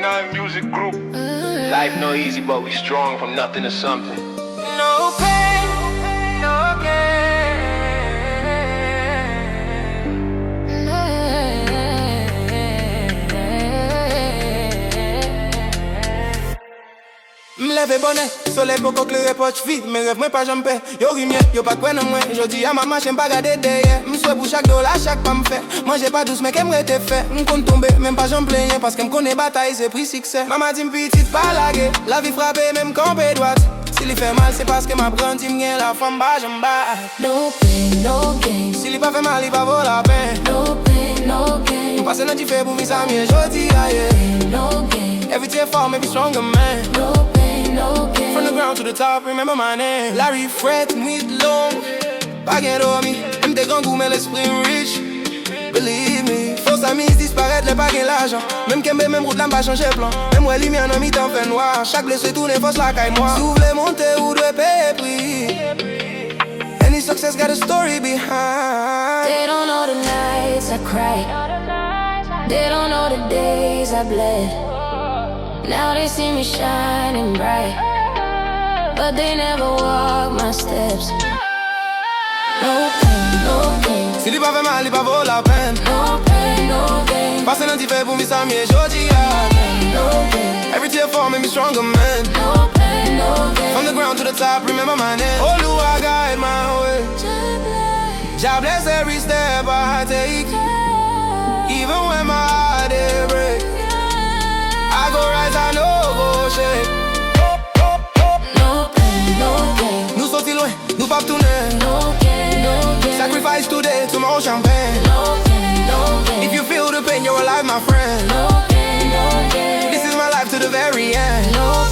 99 music group. Life no easy, but we strong from nothing to something. No pain, no gain. Leve bonè, solèy poko klere Pòch vide, mes rêves moi pas janm pe. Yo rimye, yo pas konn mwen. Jodi ma mache pas gade dèyè. M'souhait pour chaque dola, chak pas m'fait. Manje pas douce, mais qu'aime rete fait. M'konn tombe, même pas janm plenyen. Parce qu'me konne batay, c'est prix siksè. Maman dit pitit pas lage. Lavi frape, même kanpe dwat. Si li fait mal, c'est parce que m'a grandi m'gen la femme ba j'en bats. No pain, no gain. Si li pas fait mal, li pas vaut la peine. No pain, no gain. M'passe nan di fait pour mi sa mien Jodi, yeah. No gain. Every tear fall, make me stronger, man. No pain, no gain. From the ground to the top, remember my name. Larry, fret, nuit longue. Pas gain dormi. M'te grand goût, mais l'esprit rich. Believe me. Fausse amis disparaître, les pas gain l'argent. Même Kembe, même route, là m'pas changer plan. Même ouais, lumière, non, mi-temps fait noir. Chaque blessé tourne, force la caille moi. Si vous voulez monter, ou doit payer prix. Any success got a story behind. They don't know the nights I cried. They don't know the days I bled. Now they see me shining bright, but they never walk my steps. No pain, no gain. Si li pas fait mal, li pas vaut la peine. No pain, no gain. Passe nan di fait pour mi sa mien Jodi, yeah. No gain. Every tear fall, make me stronger, man. No pain, no gain. From the ground to the top, remember my name. Oh, Lou, I guide my way. God bless every step I take. Even when my heart it break, I go rise, I know go shake. No pain, no gain. Nous sorti loin, nous pas tourner. No gain, no gain. Sacrifice today, tomorrow champagne. No pain, no gain. If you feel the pain, you're alive, my friend. No pain, no gain. This is my life to the very end. No